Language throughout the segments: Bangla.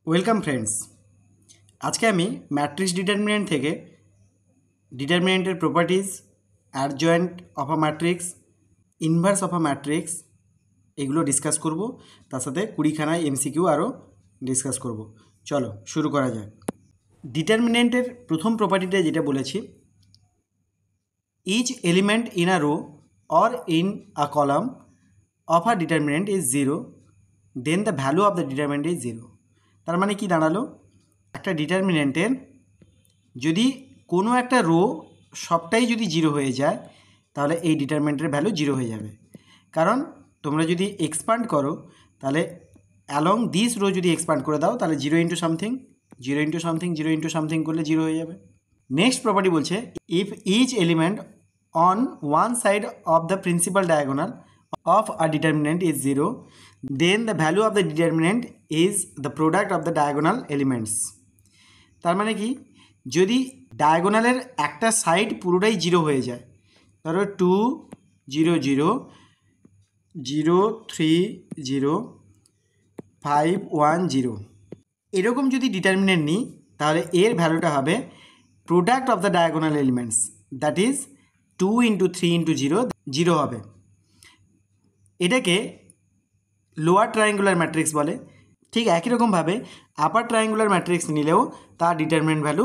Welcome friends. আজকে আমি ম্যাট্রিক্স ডিটারমিনেন্ট থেকে ডিটারমিনেন্টের properties, adjoint of a matrix, inverse of a matrix এগুলো ডিসকাস করব। তার সাথে 20খানায় এমসিকিউ আরও ডিসকাস করব। চলো শুরু করা যাক। ডিটারমিনেন্টের প্রথম প্রপার্টিটা যেটা বলেছি, each element in a row or in a column of a determinant is zero, then the value of the determinant is zero. তার মানে কি দাঁড়ালো, একটা ডিটারমিনেন্টের যদি কোনো একটা রো সবটাই যদি জিরো হয়ে যায় তাহলে এই ডিটারমিনেন্টের ভ্যালু জিরো হয়ে যাবে। কারণ তোমরা যদি এক্সপান্ড করো তাহলে অ্যালং দিস রো যদি এক্সপান্ড করে দাও তাহলে zero into something, zero into something, zero into something করলে জিরো হয়ে যাবে। নেক্সট প্রপার্টি বলছে, if each element on one side of the principal diagonal of a determinant is 0, then the value of the determinant is the product of the diagonal elements. তার মানে কি, যদি ডায়াগোনালের একটা সাইড পুরোটাই জিরো হয়ে যায়, ধরো 2 0 0 0 3 0 5 1 0, এরকম যদি ডিটারমিনেন্ট নিই তাহলে এর ভ্যালুটা হবে product of the diagonal elements, that is 2 into 3 into 0 zero হবে। এটাকে লোয়ার ট্রায়াঙ্গুলার ম্যাট্রিক্স বলে। ঠিক একই রকমভাবে আপার ট্রায়াঙ্গুলার ম্যাট্রিক্স নিলেও তার ডিটারমিনেন্ট ভ্যালু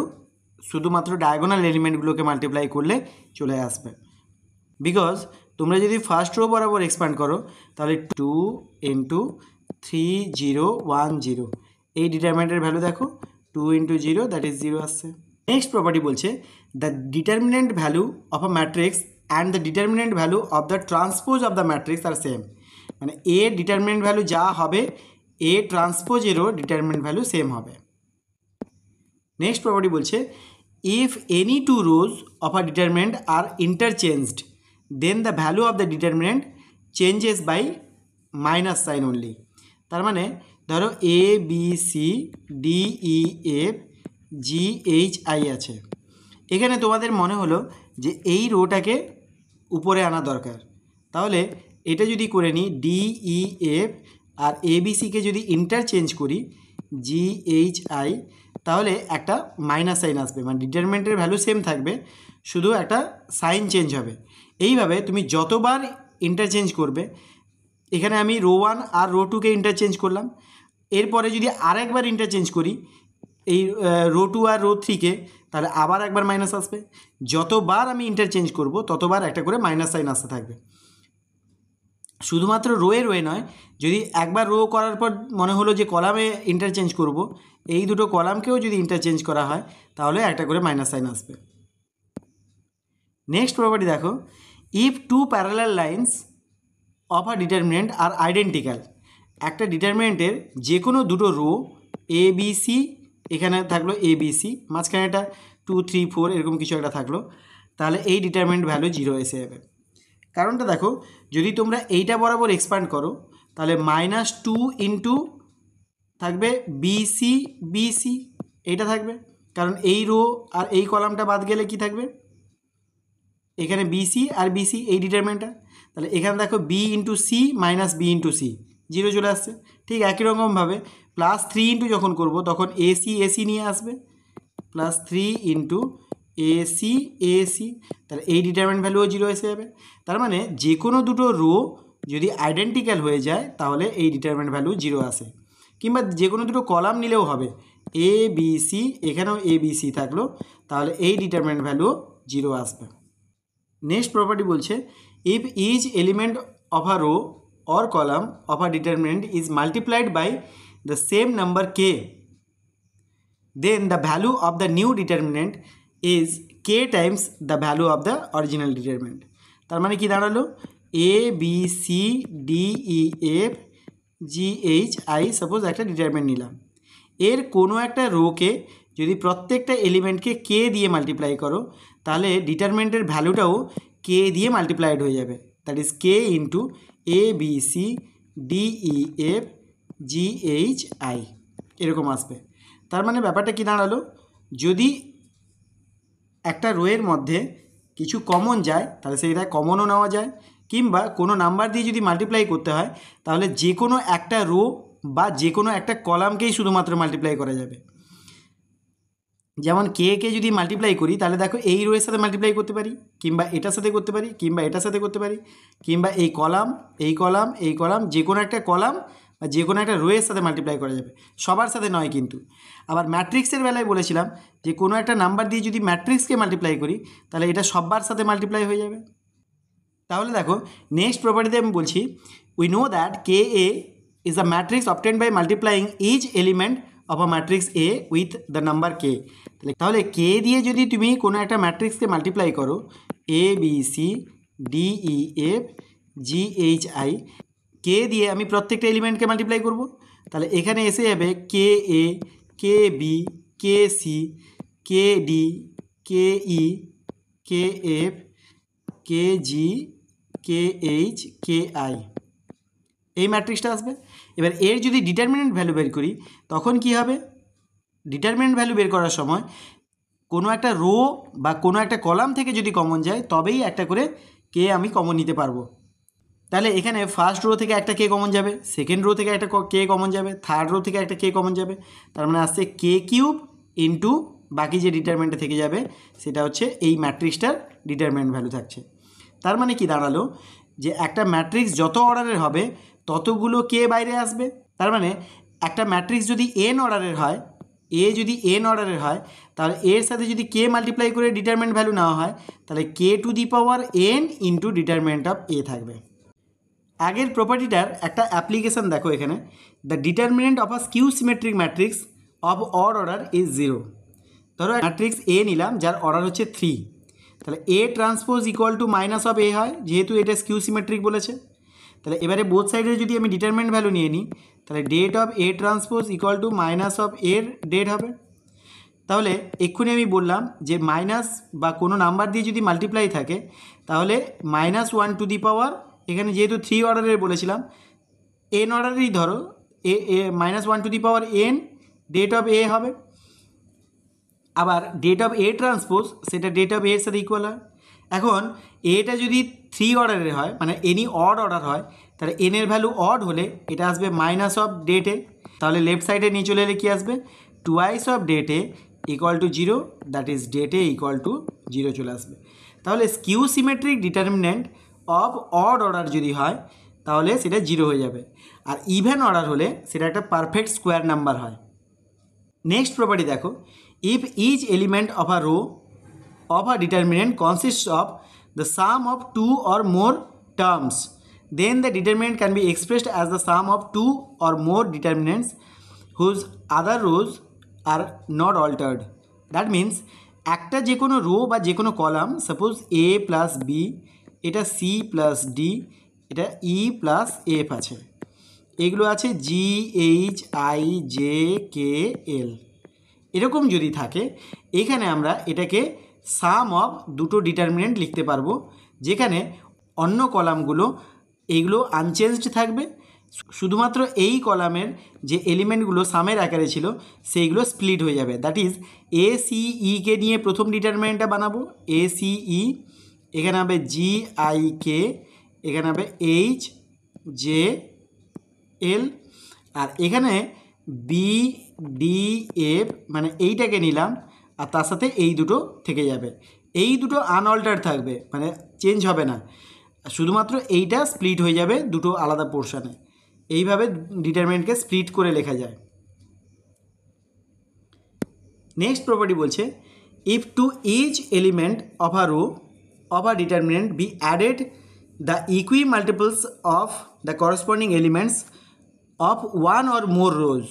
শুধুমাত্র ডায়াগোনাল এলিমেন্টগুলোকে মাল্টিপ্লাই করলে চলে আসবে। বিকজ তোমরা যদি ফার্স্ট রো বরাবর এক্সপ্যান্ড করো তাহলে 2 ইন্টু 3 0 1 0, এই ডিটারমিনেন্টের ভ্যালু দেখো 2 ইন্টু 0 দ্যাট ইজ 0 আসছে। নেক্সট প্রপার্টি বলছে, the determinant value of a matrix and the determinant value of the transpose of the matrix are same. মানে এ ডিটারমিনেন্ট ভ্যালু যা হবে এ ট্রান্সপোজেরও ডিটারমিনেন্ট ভ্যালু সেম হবে। নেক্সট প্রপার্টি বলছে, if any two rows of a determinant are interchanged then the value of the determinant changes by minus sign only. তার মানে ধরো A B C D E F G H I আছে, এখানে তোমাদের মনে হলো যে এই রোটাকে উপরে আনা দরকার, তাহলে এটা যদি করে নিই ডি ই এফ আর এবিসিকে যদি ইন্টারচেঞ্জ করি জি এইচ আই, তাহলে একটা মাইনাস সাইন আসবে। মানে ডিটারমিনেন্টের ভ্যালু সেম থাকবে, শুধু একটা সাইন চেঞ্জ হবে। এইভাবে তুমি যতবার ইন্টারচেঞ্জ করবে, এখানে আমি রো 1 আর রো 2কে ইন্টারচেঞ্জ করলাম, এরপরে যদি আরেকবার ইন্টারচেঞ্জ করি এই রো 2 আর রো 3কে, তাহলে আবার একবার মাইনাস আসবে। যতবার আমি ইন্টারচেঞ্জ করব ততবার একটা করে মাইনাস সাইন আসতে থাকবে। শুধুমাত্র রোয়ে নয়, যদি একবার রো করার পর মনে হলো যে কলামে ইন্টারচেঞ্জ করব, এই দুটো কলামকেও যদি ইন্টারচেঞ্জ করা হয় তাহলে একটা করে মাইনাস সাইন আসবে। নেক্সট প্রপার্টি দেখো, if two parallel lines of a determinant are identical. একটা ডিটারমিনেন্টের যে কোনো দুটো রো এ বি সি, এখানে থাকলো এ বি সি, মাঝখানে একটা 2 3 4 এরকম কিছু একটা থাকলো, তাহলে এই ডিটারমিনেন্ট ভ্যালু জিরো এসে যাবে। কারণটা দেখো, যদি তোমরা এইটা বরাবর এক্সপ্যান্ড করো তাহলে -2 ইন্টু থাকবে বিসি বিসি, এইটা থাকবে, কারণ এই রো আর এই কলামটা বাদ গেলে কি থাকবে, এখানে বিসি আর বিসি এই ডিটারমিনেন্টটা, তাহলে এখানে দেখো B into C minus B into C, zero চলে আসছে। ঠিক একই রকমভাবে +3 ইন্টু যখন করব তখন এসি এসি নিয়ে আসবে, +3 ইন্টু এসি এসি, তাহলে এই ডিটারমিনেন্ট ভ্যালুও জিরো এসে যাবে। তার মানে যে কোনো দুটো রো যদি আইডেন্টিক্যাল হয়ে যায় তাহলে এই ডিটারমিনেন্ট ভ্যালু জিরো আসে। কিংবা যে কোনো দুটো কলাম নিলেও হবে, এ বি সি, এখানেও এ বি সি থাকলো, তাহলে এই ডিটারমিনেন্ট ভ্যালুও জিরো আসবে। নেক্সট প্রপার্টি বলছে, if each element of a row or column of a determinant is multiplied by the same number K, then the value of the new determinant is k times the value of the original determinant. তার মানে কি দাঁড়ালো, A B C D E F G H I suppose একটা ডিটারমিনেন্ট নিলাম, এর কোনো একটা রোকে যদি প্রত্যেকটা এলিমেন্টকে কে দিয়ে মাল্টিপ্লাই করো তাহলে ডিটারমিনেন্টের ভ্যালুটাও কে দিয়ে মাল্টিপ্লাইড হয়ে যাবে, that is K into A B C D E F G H I, এরকম আসবে। তার মানে ব্যাপারটা কি দাঁড়ালো, যদি একটা রোয়ের মধ্যে কিছু কমন যায় তাহলে সেইটা কমনও নেওয়া যায়, কিংবা কোনো নাম্বার দিয়ে যদি মাল্টিপ্লাই করতে হয় তাহলে যে কোনো একটা রো বা যে কোনো একটা কলামকেই শুধুমাত্র মাল্টিপ্লাই করা যাবে। যেমন কে যদি মাল্টিপ্লাই করি তাহলে দেখো এই রোয়ের সাথে মাল্টিপ্লাই করতে পারি, কিংবা এটার সাথে করতে পারি, কিংবা এটার সাথে করতে পারি, কিংবা এই কলাম এই কলাম এই কলাম যে কোনো একটা কলাম বা যে কোনো একটা রোয়ের সাথে মাল্টিপ্লাই করা যাবে, সবার সাথে নয় কিন্তু। আবার ম্যাট্রিক্সের বেলায় বলেছিলাম যে কোনো একটা নাম্বার দিয়ে যদি ম্যাট্রিক্সকে মাল্টিপ্লাই করি তাহলে এটা সবার সাথে মাল্টিপ্লাই হয়ে যাবে। তাহলে দেখো নেক্সট প্রপার্টিতে আমি বলছি, we know that k A is a matrix obtained by multiplying each element of a matrix A with the number k. তাহলে কে দিয়ে যদি তুমি কোনো একটা ম্যাট্রিক্সকে মাল্টিপ্লাই করো, A B C D E F G H I, k দিয়ে আমি প্রত্যেকটা এলিমেন্টকে মাল্টিপ্লাই করব, তাহলে এখানে এসে যাবে k A, k B, k C, k D, k E, K F, k G, k H, K I, এই ম্যাট্রিক্সটা আসবে। এবার এর যদি ডিটারমিনেন্ট ভ্যালু বের করি তখন কি হবে, ডিটারমিনেন্ট ভ্যালু বের করার সময় কোনো একটা রো বা কোনো একটা কলাম থেকে যদি কমন যায় তবেই একটা করে কে আমি কমন নিতে পারবো। তাহলে এখানে ফার্স্ট রো থেকে একটা কে কমন যাবে, সেকেন্ড রো থেকে একটা কে কমন যাবে, থার্ড রো থেকে একটা কে কমন যাবে, তার মানে আসছে কে কিউব ইন্টু বাকি যে ডিটারমিনেন্টটা থেকে যাবে সেটা হচ্ছে এই ম্যাট্রিক্সটার ডিটারমিনেন্ট ভ্যালু থাকছে। তার মানে কি দাঁড়ালো যে একটা ম্যাট্রিক্স যত অর্ডারের হবে ততগুলো কে বাইরে আসবে। তার মানে একটা ম্যাট্রিক্স যদি এন অর্ডারের হয়, এ যদি এন অর্ডারের হয়, তাহলে এর সাথে যদি কে মাল্টিপ্লাই করে ডিটারমিনেন্ট ভ্যালু নেওয়া হয় তাহলে k to the power n into determinant of A থাকবে। আগের প্রপার্টিটার একটা অ্যাপ্লিকেশন দেখো এখানে, the determinant of a skew symmetric matrix of odd order is 0। ধরো ম্যাট্রিক্স এ নিলাম যার অর্ডার হচ্ছে 3, তাহলে A transpose equal two minus of A হয়, যেহেতু এটা স্কিউ সিমেট্রিক বলেছে। তাহলে এবারে বোথ সাইডে যদি আমি ডিটারমিনেন্ট ভ্যালু নিয়ে নিই তাহলে date of A transpose equal two minus of এর ডেট হবে। তাহলে এক্ষুনি আমি বললাম যে মাইনাস বা কোনো নাম্বার দিয়ে যদি মাল্টিপ্লাই থাকে তাহলে -1 টু দি পাওয়ার, এখানে যেহেতু 3 অর্ডারের বলেছিলাম এন অর্ডারেরই ধরো, A -1 to the power n det of A হবে। আবার ডেট অফ এ ট্রান্সপোজ সেটা ডেট অফ এর সাথে ইকুয়াল হয়। এখন এটা যদি 3 অর্ডারের হয় মানে এনি অড অর্ডার হয় তাহলে এনের ভ্যালু অড হলে এটা আসবে মাইনাস অফ ডেট এ, তাহলে লেফট সাইডে নিয়ে চলে এলে কী আসবে, twice of det A equal to 0, that is det A equal to 0 চলে আসবে। তাহলে skew symmetric determinant of odd order যদি হয় তাহলে সেটা 0 হয়ে যাবে, আর ইভেন অর্ডার হলে সেটা একটা পারফেক্ট স্কোয়ার নাম্বার হয়। নেক্সট প্রপার্টি দেখো, if each element of a row of a determinant consists of the sum of 2 or more terms, then the determinant can be expressed as the sum of 2 or more determinants whose other rows are not altered. That means একটা যে কোনো রো বা যে কোনো column, suppose A plus B, এটা সি প্লাস ডি, এটা ই প্লাস এফ আছে, এগুলো আছে G H I J K L, এরকম যদি থাকে এখানে আমরা এটাকে সাম অফ দুটো ডিটারমিনেন্ট লিখতে পারবো, যেখানে অন্য কলামগুলো এইগুলো আনচেঞ্জড থাকবে, শুধুমাত্র এই কলামের যে এলিমেন্টগুলো সামের আকারে ছিল সেইগুলো স্প্লিট হয়ে যাবে। দ্যাট ইজ এ সি ইকে নিয়ে প্রথম ডিটারমিনেন্টটা বানাবো এ সি ই, এখানে হবে জি আই কে, এখানে হবে এইচ জে এল, আর এখানে বি ডি এফ মানে এইটাকে নিলাম আর তার সাথে এই দুটো থেকে যাবে, এই দুটো আনঅল্টার্ড থাকবে মানে চেঞ্জ হবে না, শুধুমাত্র এইটা স্প্লিট হয়ে যাবে দুটো আলাদা পোর্শনে। এইভাবে ডিটারমিনেন্টকে স্প্লিট করে লেখা যায়। নেক্সট প্রপার্টি বলছে, if to each element of a row of a determinant be added the equimultiples of the corresponding elements of one or more rows,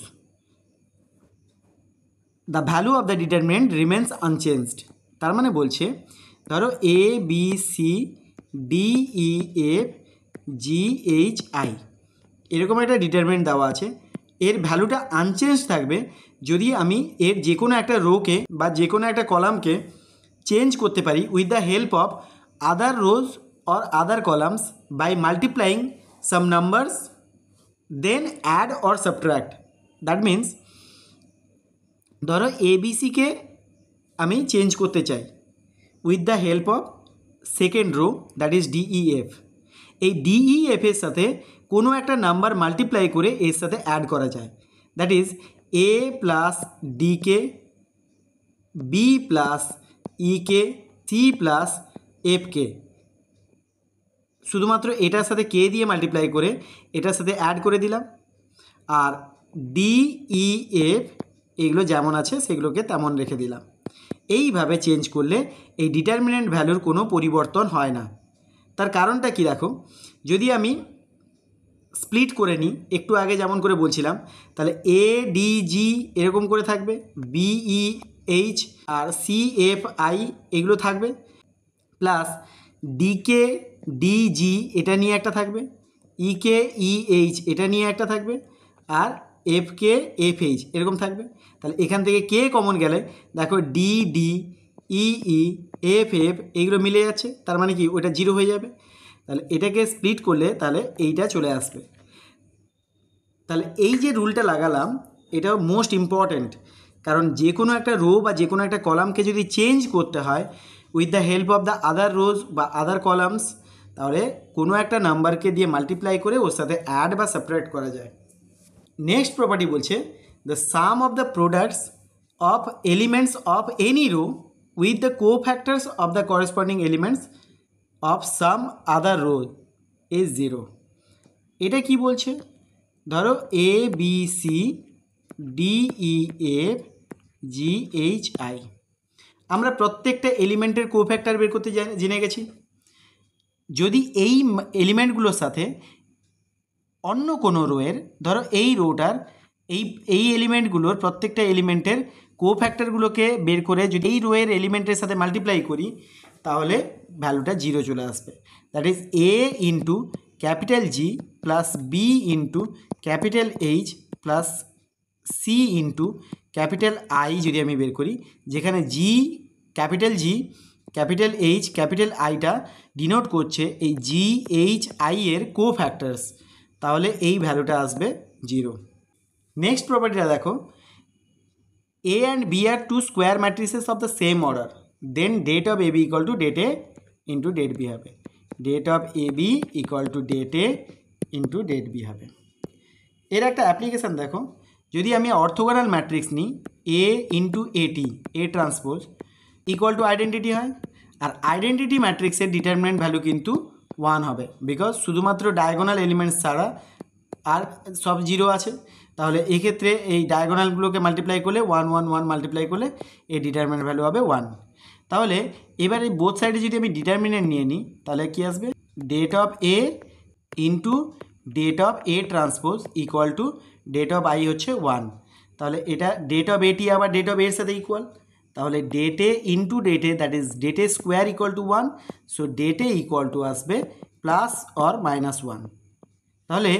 the value of the determinant remains unchanged. তার মানে বলছে ধরো A B C D E F G H I এরকম একটা ডিটারমিনেন্ট দেওয়া আছে, এর ভ্যালুটা আনচেঞ্জ থাকবে যদি আমি এর যে কোনো একটা রোকে বা যে কোনো একটা কলামকে চেঞ্জ করতে পারি with the help of other rows or other columns by multiplying some numbers then add or subtract. That means ধরো এবিসিকে আমি চেঞ্জ করতে চাই with the help of second row that is DEF, এই ডিইএফের সাথে কোনো একটা নাম্বার মাল্টিপ্লাই করে এর সাথে অ্যাড করা যায়। That is A plus D K, B plus E K, C plus F K, শুধুমাত্র এটার সাথে কে দিয়ে মাল্টিপ্লাই করে এটার সাথে অ্যাড করে দিলাম। আর ডি ই এফ এগুলো যেমন আছে সেগুলোকে তেমন রেখে দিলাম। এইভাবে চেঞ্জ করলে এই ডিটারমিনেন্ট ভ্যালুর কোনো পরিবর্তন হয় না। তার কারণটা কি দেখো, যদি আমি স্প্লিট করে নিই একটু আগে যেমন করে বলছিলাম, তাহলে এ ডি জি এরকম করে থাকবে, বিই এইচ আর সি এফ আই এগুলো থাকবে, প্লাস ডিকে ডিজি এটা নিয়ে একটা থাকবে, ইকে ইএইচ এটা নিয়ে একটা থাকবে, আর এফকে এফএইচ এরকম থাকবে। তাহলে এখান থেকে কে কমন গেলে দেখো D D EE F F এইগুলো মিলে যাচ্ছে, তার মানে কি ওটা জিরো হয়ে যাবে। তাহলে এটাকে স্প্লিট করলে তাহলে এইটা চলে আসবে। তাহলে এই যে রুলটা লাগালাম এটাও মোস্ট ইম্পর্ট্যান্ট, কারণ যে কোনো একটা রো বা যে কোনো একটা কলামকে যদি চেঞ্জ করতে হয় with the help of the other rows বা আদার কলামস, তাহলে কোনো একটা নাম্বারকে দিয়ে মাল্টিপ্লাই করে ওর সাথে অ্যাড বা সেপারেট করা যায়। নেক্সট প্রপার্টি বলছে the sum of the products of elements of any row with the cofactors of the corresponding elements of some other row is zero. এটা কি বলছে, ধরো A B C D E F G H I, আমরা প্রত্যেকটা এলিমেন্টের কোফ্যাক্টর বের করতে জেনে গেছি। যদি এই এলিমেন্টগুলোর সাথে অন্য কোনো রোয়ের, ধরো এই রোটার এই এলিমেন্টগুলোর প্রত্যেকটা এলিমেন্টের কোফ্যাক্টরগুলোকে বের করে যদি এই রোয়ের এলিমেন্টের সাথে মাল্টিপ্লাই করি তাহলে ভ্যালুটা জিরো চলে আসবে। That is A into capital G plus B into capital H plus C into capital I যদি আমি বের করি, যেখানে জি ক্যাপিটাল এইচ ক্যাপিটাল আইটা ডিনোট করছে এই জি এইচ আই এর কোফ্যাক্টরস, তাহলে এই ভ্যালুটা আসবে জিরো। নেক্সট প্রপার্টিটা দেখো, A and B are two square matrices of the same order, then det of A B equal to det A into det B হবে, det of A B equal to det A into det B হবে। এর একটা অ্যাপ্লিকেশান দেখো, যদি আমি অর্থোগোনাল ম্যাট্রিক্স নিই এ ইন্টু এটি এ ট্রান্সপোজ ইকুয়াল টু আইডেন্টিটি হয়, আর আইডেন্টিটি ম্যাট্রিক্সের ডিটারমিনেন্ট ভ্যালু কিন্তু 1 হবে, বিকজ শুধুমাত্র ডায়াগোনাল এলিমেন্টস ছাড়া আর সব জিরো আছে। তাহলে এক্ষেত্রে এই ডায়াগোনালগুলোকে মাল্টিপ্লাই করলে 1 1 1 মাল্টিপ্লাই করলে এই ডিটারমিনেন্ট ভ্যালু হবে 1। তাহলে এবার এই বোথ সাইডে যদি আমি ডিটারমিনেন্ট নিয়ে নিই তাহলে কি আসবে, det of A into det of A transpose equal to det of I হচ্ছে 1। তাহলে এটা ডেট অফ এটি আবার ডেট অফ এর সাথে ইকুয়াল, তাহলে det A into det A that is det A square equal to 1, so det A equal to আসবে প্লাস অর মাইনাস 1। তাহলে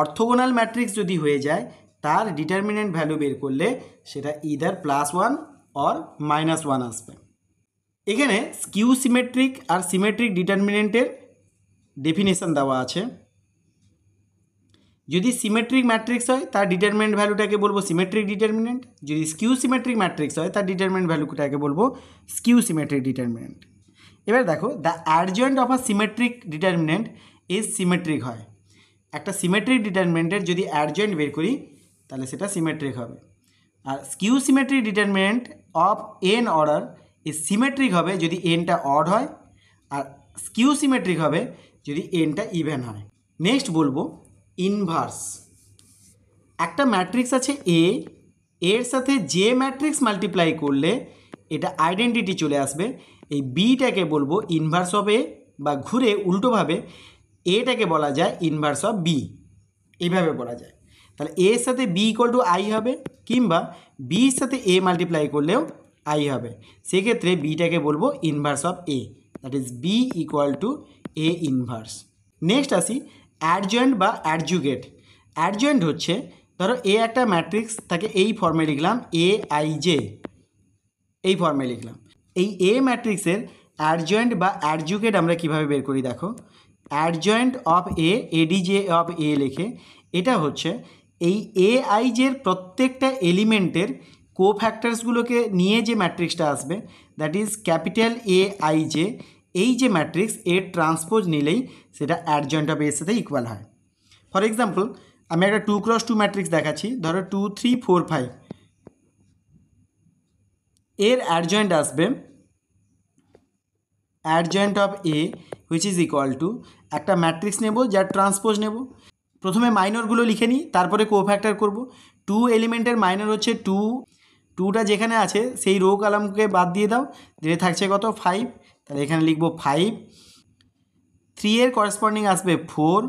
অর্থোগোনাল ম্যাট্রিক্স যদি হয়ে যায় তার ডিটারমিনেন্ট ভ্যালু বের করলে সেটা ইদার +1 অর -1 আসবে। এখানে স্কিউ সিমেট্রিক আর সিমেট্রিক ডিটারমিনেন্টের ডেফিনেশন দেওয়া আছে। যদি সিমেট্রিক ম্যাট্রিক্স হয় তার ডিটারমিনেন্ট ভ্যালুটাকে বলবো সিমেট্রিক ডিটারমিনেন্ট, যদি স্কিউ সিমেট্রিক ম্যাট্রিক্স হয় তার ডিটারমিনেন্ট ভ্যালুটাকে বলবো স্কিউ সিমেট্রিক ডিটারমিনেন্ট। এবার দেখো, the adjoint of a symmetric determinant is symmetric হয়। একটা সিমেট্রিক ডিটারমিনেন্টের যদি অ্যাডজয়েন্ট বের করি তাহলে সেটা সিমেট্রিক হবে। আর skew symmetric determinant of n order is symmetric হবে যদি এনটা অড হয়, আর স্কিউ সিমেট্রিক হবে যদি এনটা ইভেন হয়। নেক্সট বলবো ইনভার্স। একটা ম্যাট্রিক্স আছে এ, এর সাথে যে ম্যাট্রিক্স মাল্টিপ্লাই করলে এটা আইডেন্টিটি চলে আসবে, এই বিটাকে বলবো ইনভার্স অফ এ, বা ঘুরে উল্টোভাবে এটাকে বলা যায় ইনভার্স অফ বি, এইভাবে বলা যায়। তাহলে এর সাথে বি ইকুয়াল টু আই হবে, কিংবা বির সাথে এ মাল্টিপ্লাই করলেও আই হবে, সেক্ষেত্রে বিটাকে বলবো inverse of A, that is B equal to A inverse. Next আসি অ্যাডজয়েন্ট বা অ্যাডজুগেট। অ্যাডজয়েন্ট হচ্ছে, ধরো এ একটা ম্যাট্রিক্স তাকে এই ফর্মে লিখলাম এ আই জে, এই ফর্মে লিখলাম। এই এ ম্যাট্রিক্সের অ্যাডজয়েন্ট বা অ্যাডজুগেট আমরা কিভাবে বের করি দেখো, adjoint of A A D J of A লিখে, এটা হচ্ছে এই এ আই জের প্রত্যেকটা এলিমেন্টের কোফ্যাক্টরসগুলোকে নিয়ে যে ম্যাট্রিক্সটা আসবে, that is capital A I J, এই যে ম্যাট্রিক্স এর ট্রান্সপোজ নিলেই সেটা অ্যাডজয়েন্ট অফ এর সাথে ইকুয়াল হয়। ফর এক্সাম্পল আমি একটা 2x2 ম্যাট্রিক্স দেখাচ্ছি, ধরো 2 3 4 5, এর অ্যাডজয়েন্ট আসবে adjoint of A which is equal two একটা ম্যাট্রিক্স নেব যার ট্রান্সপোজ নেব। প্রথমে মাইনরগুলো লিখে নিই, তারপরে কোফ্যাক্টর করব। 2 এলিমেন্টের মাইনর হচ্ছে 2টা যেখানে আছে সেই রো কলামকে বাদ দিয়ে দাও, দিলে থাকছে কত 5, তাহলে এখানে লিখব 5। 3 এর করেসপন্ডিং আসবে 4,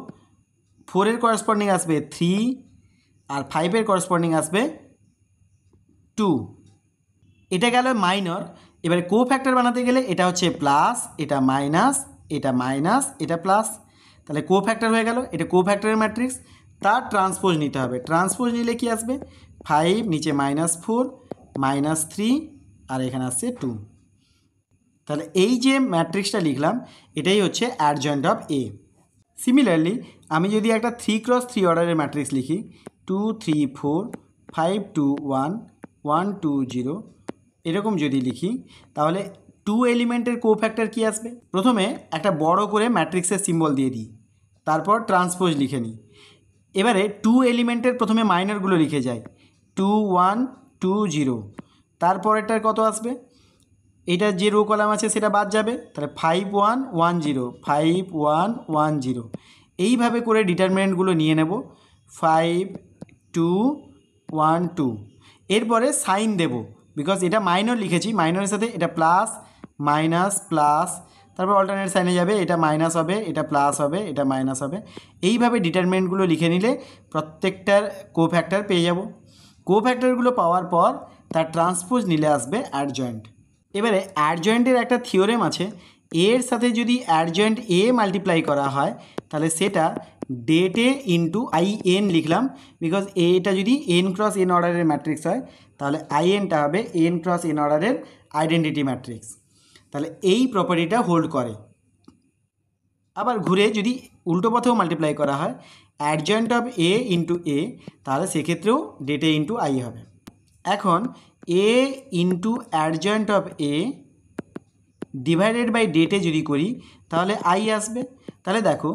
4 এর করেসপন্ডিং আসবে 3, আর 5 এর করেসপন্ডিং আসবে 2। এটা গেল মাইনর। এবারে কোফ্যাক্টর বানাতে গেলে এটা হচ্ছে প্লাস, এটা মাইনাস, এটা মাইনাস, এটা প্লাস, তাহলে কোফ্যাক্টর হয়ে গেল। এটা কোফ্যাক্টরের ম্যাট্রিক্স, তার ট্রান্সপোজ নিতে হবে। ট্রান্সপোজ নিলে কি আসবে 5, নিচে -4, -3, আর এখানে আসছে 2। তাহলে এই যে ম্যাট্রিক্সটা লিখলাম এটাই হচ্ছে অ্যাডজয়েন্ট অফ এ। সিমিলারলি আমি যদি একটা 3x3 অর্ডারের ম্যাট্রিক্স লিখি 2 3 4 5 2 1 1 2 0 এরকম যদি লিখি, তাহলে 2 এলিমেন্টের কোফ্যাক্টর কি আসবে? প্রথমে একটা বড় করে ম্যাট্রিক্সের সিম্বল দিয়ে দিই, তারপর ট্রান্সপোজ লিখে নিই। এবারে 2 এলিমেন্টের প্রথমে মাইনরগুলো লিখে যাই, 2 1 2 0, তারপরেরটার কত আসবে? এটা যে রো কলাম আছে সেটা বাদ যাবে, তাহলে 5 1 1 0 5 1 1 0। এইভাবে করে ডিটারমিনেন্টগুলো নিয়ে নেব 5 2 1 2। এরপরে সাইন দেব, বিকজ এটা মাইনর লিখেছি, মাইনরের সাথে এটা প্লাস মাইনাস প্লাস, তারপর অল্টারনেট সাইনে যাবে, এটা মাইনাস হবে, এটা প্লাস হবে, এটা মাইনাস হবে। এইভাবে ডিটারমিনেন্টগুলো লিখে নিলে প্রত্যেকটার কোফ্যাক্টর পেয়ে যাব। কোফ্যাক্টরগুলো পাওয়ার পর তার ট্রান্সপোজ নিলে আসবে অ্যাডজয়েন্ট। এবারে অ্যাডজয়েন্টের একটা থিওরেম আছে, এর সাথে যদি অ্যাডজয়েন্ট এ মাল্টিপ্লাই করা হয় তাহলে সেটা ডেট এ ইন্টু IN লিখলাম, বিকজ এটা যদি n×n অর্ডারের ম্যাট্রিক্স হয় তাহলে INটা হবে n×n অর্ডারের আইডেন্টিটি ম্যাট্রিক্স। তাহলে এই প্রপার্টিটা হোল্ড করে। আবার ঘুরে যদি উল্টো পথেও মাল্টিপ্লাই করা হয় adjoint of A into A, তাহলে সেক্ষেত্রেও ডেট এ ইন্টু আই হবে। এখন A into adjoint of A divided by det A যদি করি তাহলে আই আসবে। তাহলে দেখো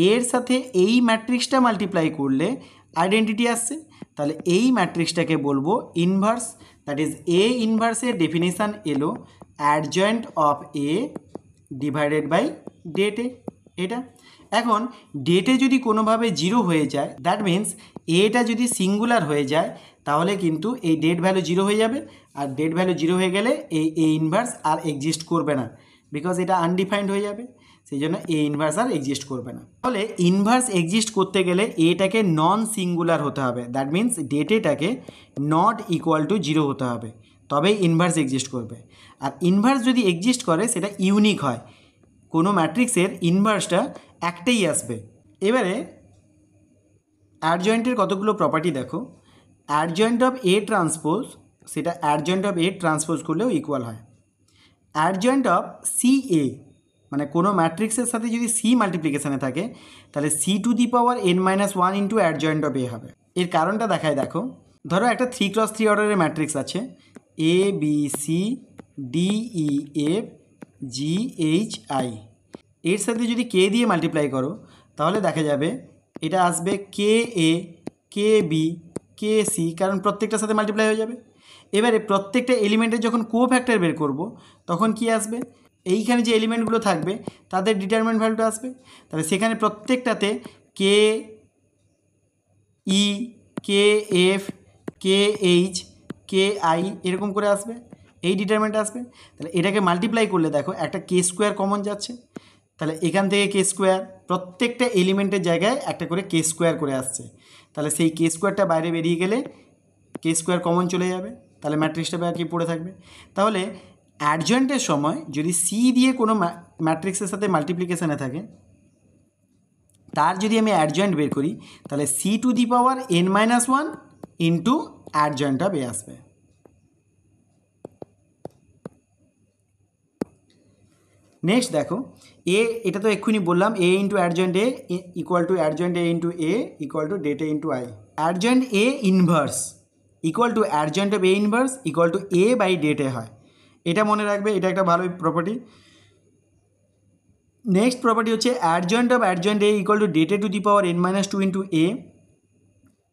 এর সাথে এই ম্যাট্রিক্সটা মাল্টিপ্লাই করলে আইডেন্টিটি আসছে, তাহলে এই ম্যাট্রিক্সটাকে বলবো ইনভার্স। দ্যাট ইজ এ ইনভার্সের ডেফিনেশান এলো adjoint of A divided by det A. এটা এখন ডেটে যদি কোনোভাবে 0 হয়ে যায়, দ্যাট মিন্স এটা যদি সিঙ্গুলার হয়ে যায় তাহলে কিন্তু এই ডেট ভ্যালু 0 হয়ে যাবে, আর ডেট ভ্যালু 0 হয়ে গেলে এই এ ইনভার্স আর এক্সিস্ট করবে না, বিকজ এটা আনডিফাইন্ড হয়ে যাবে, সেই জন্য এ ইনভার্স আর এক্সিস্ট করবে না। তাহলে ইনভার্স এক্সিস্ট করতে গেলে এটাকে নন সিঙ্গুলার হতে হবে, দ্যাট মিন্স ডেটেটাকে নট ইকুয়াল টু 0 হতে হবে, তবেই ইনভার্স এক্সিস্ট করবে। আর ইনভার্স যদি এক্সিস্ট করে সেটা ইউনিক হয়, কোনো ম্যাট্রিক্সের ইনভার্সটা একটাই আসবে। এবারে অ্যাডজয়েন্টের কতগুলো প্রপার্টি দেখো। অ্যাডজয়েন্ট অফ এ ট্রান্সপোজ, সেটা অ্যাডজয়েন্ট অফ এ ট্রান্সপোজ করলেও ইকুয়াল হয়। অ্যাডজয়েন্ট অফ সি এ, মানে কোনো ম্যাট্রিক্সের সাথে যদি সি মাল্টিপ্লিকেশানে থাকে তাহলে C⁻n−1 into adjoint of A হবে। এর কারণটা দেখায় দেখো, ধরো একটা 3x3 অর্ডারের ম্যাট্রিক্স আছে A B C D E F G H I, এর সাথে যদি কে দিয়ে মাল্টিপ্লাই করো তাহলে দেখা যাবে এটা আসবে KA KB KC, কারণ প্রত্যেকটার সাথে মাল্টিপ্লাই হয়ে যাবে। এবারে প্রত্যেকটা এলিমেন্টের যখন কোফ্যাক্টর বের করব তখন কি আসবে, এইখানে যে এলিমেন্টগুলো থাকবে তাদের ডিটারমিনেন্ট ভ্যালুটা আসবে, তাহলে সেখানে প্রত্যেকটাতে K E K F K H K I এরকম করে আসবে, এই ডিটারমিনেন্ট আসবে। তাহলে এটাকে মাল্টিপ্লাই করলে দেখো একটা K² কমন যাচ্ছে, তাহলে এখান থেকে K², প্রত্যেকটা এলিমেন্টের জায়গায় একটা করে K² করে আসছে, তাহলে সেই K² বাইরে বেরিয়ে গেলে K² কমন চলে যাবে, তাহলে ম্যাট্রিক্সটা বাকি পড়ে থাকবে। তাহলে অ্যাডজয়েন্টের সময় যদি সি দিয়ে কোনো ম্যাট্রিক্সের সাথে মাল্টিপ্লিকেশানে থাকে, তার যদি আমি অ্যাডজয়েন্ট বের করি তাহলে C⁻n−1 ইন্টু অ্যাডজয়েন্ট অফ এ আসবে। নেক্সট দেখো এ, এটা তো এক্ষুনি বললাম A into adjoint A equal to adjoint A into A equal to det A into I. Adjoint A inverse equal to adjoint of A inverse equal to A by det A হয়, এটা মনে রাখবে, এটা একটা ভালো প্রপার্টি। নেক্সট প্রপার্টি হচ্ছে adjoint of adjoint A equal to det A to the power n minus two into A,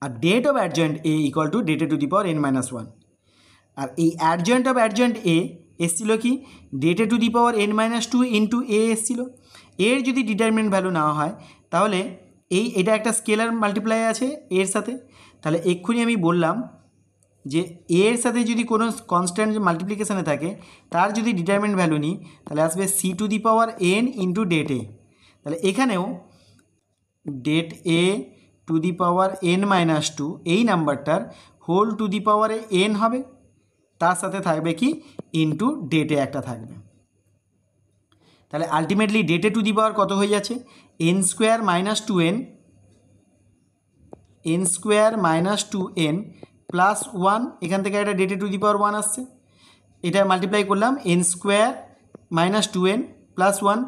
আর det of adjoint A equal to det A to the power n minus one. আর এই অ্যাডজয়েন্ট অফ অ্যাডজয়েন্ট এ এসছিল কি det A to the power n minus two into A এসছিল। এর যদি ডিটারমিনেন্ট ভ্যালু নেওয়া হয় তাহলে এটা একটা স্কেলার মাল্টিপ্লাই আছে এর সাথে, তাহলে এক্ষুনি আমি বললাম যে এর সাথে যদি কোনো কনস্ট্যান্ট মাল্টিপ্লিকেশানে থাকে তার যদি ডিটারমিনেন্ট ভ্যালু নিই তাহলে আসবে C to the power n into det A. তাহলে এখানেও det A to the power n minus two এই নাম্বারটার হোল টু দি পাওয়ারে n হবে, তার সাথে থাকবে কি ইন্টু ডেটে একটা থাকবে। তাহলে আলটিমেটলি ডেটে টু দি পাওয়ার কত হয়ে যাচ্ছে n square minus two n square minus two n plus one, এখান থেকে একটা ডেটে টু দি পাওয়ার ওয়ান আসছে, এটা মাল্টিপ্লাই করলাম n square minus two n plus one,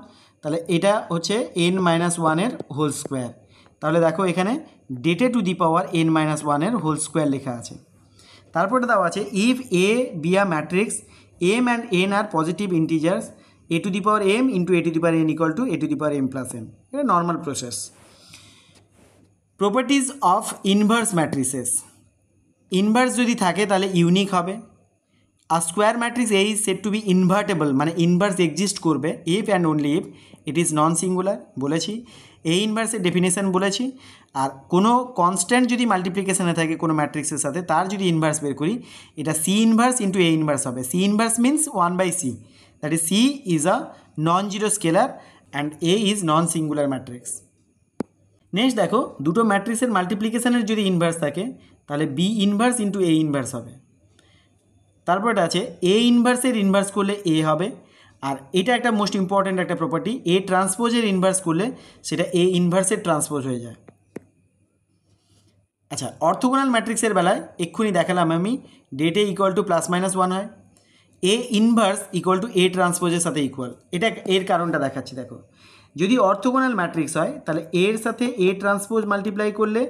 তাহলে এটা হচ্ছে n মাইনাস ওয়ানের হোল স্কোয়ার। তাহলে দেখো এখানে ডেটে to the power n minus ওয়ানের হোল স্কোয়ার লেখা আছে। তারপরে দেওয়া আছে if A be a matrix m and n are positive integers a to the power m into a to the power n equal to a to the power m plus n। এটা normal process. Properties of inverse matrices, inverse যদি থাকে তাহলে ইউনিক হবে। আর square matrix A is set to be invertible, মানে ইনভার্স এক্সিস্ট করবে if and only if it is non singular বলেছি, এই ইনভার্সের ডেফিনেশন বলেছি। আর কোনো কনস্ট্যান্ট যদি মাল্টিপ্লিকেশানে থাকে কোনো ম্যাট্রিক্সের সাথে তার যদি ইনভার্স বের করি এটা C inverse into A inverse হবে। C inverse means 1/c, that is C is a non zero scalar and A is non singular matrix. Next দেখো দুটো ম্যাট্রিক্সের মাল্টিপ্লিকেশানের যদি ইনভার্স থাকে তাহলে B inverse into A inverse হবে। তারপরে আছে এ ইনভার্সের ইনভার্স করলে এ হবে, আর এটা একটা মোস্ট ইম্পর্ট্যান্ট একটা প্রপার্টি, এ ট্রান্সপোজের ইনভার্স করলে সেটা এ ইনভার্সের ট্রান্সপোজ হয়ে যায়। আচ্ছা, অর্থোগোনাল ম্যাট্রিক্সের বেলায় এক্ষুনি দেখালাম আমি det A equal to plus minus one হয়, A inverse equal to A ট্রান্সপোজের সাথে ইকুয়াল। এটা এর কারণটা দেখাচ্ছি দেখো, যদি অর্থোগোনাল ম্যাট্রিক্স হয় তাহলে এর সাথে এ ট্রান্সপোজ মাল্টিপ্লাই করলে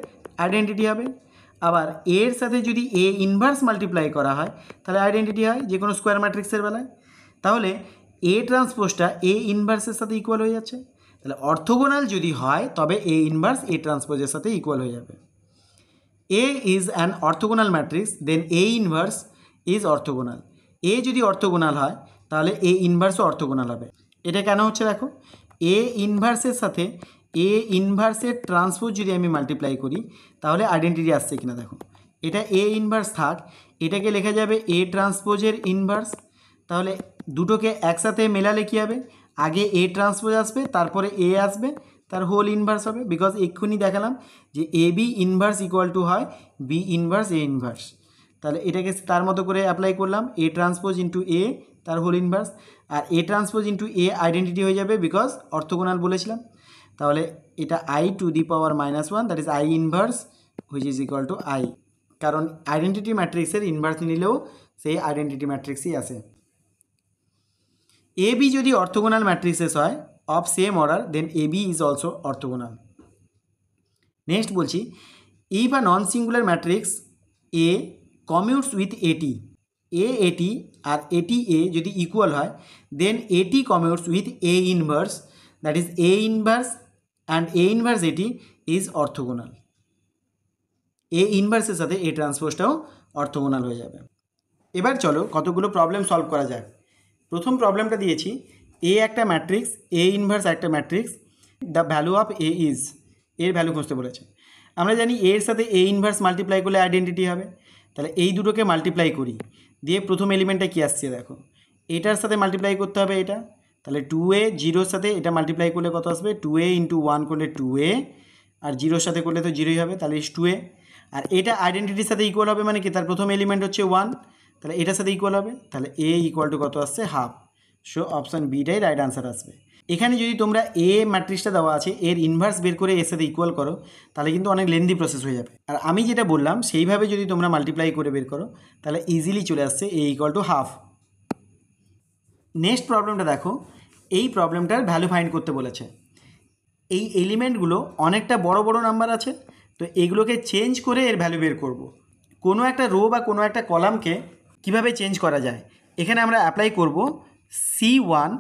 আইডেন্টিটি হবে, আবার এর সাথে যদি এ ইনভার্স মাল্টিপ্লাই করা হয় তাহলে আইডেন্টিটি হয় যে কোনো স্কোয়ার ম্যাট্রিক্সের বেলায়। তাহলে এ ট্রান্সপোজটা এ ইনভার্সের সাথে ইকুয়াল হয়ে যাচ্ছে। তাহলে অর্থোগোনাল যদি হয় তবে এ ইনভার্স এ ট্রান্সপোজের সাথে ইকুয়াল হয়ে যাবে। A is an orthogonal matrix then A inverse is orthogonal. A যদি অর্থোগোনাল হয় তাহলে এ ইনভার্সও অর্থোগোনাল হবে। এটা কেন হচ্ছে দেখো, এ ইনভার্সের সাথে এ ইনভার্সের ট্রান্সপোজ যদি আমি মাল্টিপ্লাই করি তাহলে আইডেন্টিটি আসছে কিনা দেখো, এটা এ ইনভার্স থাক, এটাকে লেখা যাবে এ ট্রান্সপোজের ইনভার্স। তাহলে দুটোকে একসাথে মেলালে কী হবে, আগে এ ট্রান্সপোজ আসবে তারপরে এ আসবে, তার হোল ইনভার্স হবে, বিকজ এক্ষুনি দেখালাম যে A B inverse equal two হয় বি ইনভার্স এ ইনভার্স। তাহলে এটাকে তার মতো করে অ্যাপ্লাই করলাম, এ ট্রান্সপোজ ইন্টু এ তার হোল ইনভার্স, আর A transpose into A identity হয়ে যাবে বিকজ অর্থোগোনাল বলেছিলাম। তাহলে এটা I to the power minus one, that is I inverse which is equal to I, কারণ আইডেন্টিটি ম্যাট্রিক্সের ইনভার্স নিলেও সেই আইডেন্টিটি ম্যাট্রিক্সই আসে। এ বি যদি অর্থোগোনাল ম্যাট্রিক্সেস হয় of same order then A B is also orthogonal. Next বলছি if a non singular matrix A commutes with A T, A T আর এটি এ যদি ইকুয়াল হয় then A T commutes with A inverse, that is A inverse and A inverse A T is orthogonal. A ইনভার্সের সাথে এ ট্রান্সপোজটাও অর্থোগোনাল হয়ে যাবে। এবার চলো কতগুলো প্রবলেম সলভ করা যায়। প্রথম প্রবলেমটা দিয়েছি এ একটা ম্যাট্রিক্স, এ ইনভার্স একটা matrix, the value of A is, এর ভ্যালু খুঁজতে বলেছে। আমরা জানি এর সাথে এ ইনভার্স মাল্টিপ্লাই করলে আইডেন্টিটি হবে, তাহলে এই দুটোকে মাল্টিপ্লাই করি, দিয়ে প্রথম এলিমেন্টটা কী আসছে দেখো, এটার সাথে মাল্টিপ্লাই করতে হবে এটা, তাহলে 2a, জিরোর সাথে এটা মাল্টিপ্লাই করলে কত আসবে 2a ইন্টু 1 করলে 2a, আর জিরোর সাথে করলে তো জিরোই হবে, তাহলে ইস 2a, আর এটা আইডেন্টিটির সাথে ইকুয়াল হবে মানে কি তার প্রথম এলিমেন্ট হচ্ছে 1, তাহলে এটার সাথে ইকুয়াল হবে, তাহলে a ইকুয়াল টু কত আসছে হাফ। সো অপশান বিটাই রাইট আনসার আসবে। এখানে যদি তোমরা এ ম্যাট্রিক্সটা দেওয়া আছে এর ইনভার্স বের করে এর সাথে ইকুয়াল করো তাহলে কিন্তু অনেক লেন্দি প্রসেস হয়ে যাবে, আর আমি যেটা বললাম সেইভাবে যদি তোমরা মাল্টিপ্লাই করে বের করো তাহলে ইজিলি চলে আসছে এ ইকুয়াল টু হাফ। নেক্সট প্রবলেমটা দেখো, এই প্রবলেমটার ভ্যালু ফাইন্ড করতে বলেছে। এই এলিমেন্টগুলো অনেকটা বড় বড় নাম্বার আছে, তো এগুলোকে চেঞ্জ করে এর ভ্যালু বের করব। কোনো একটা রো বা কোনো একটা কলামকে কিভাবে চেঞ্জ করা যায়, এখানে আমরা অ্যাপ্লাই করব C1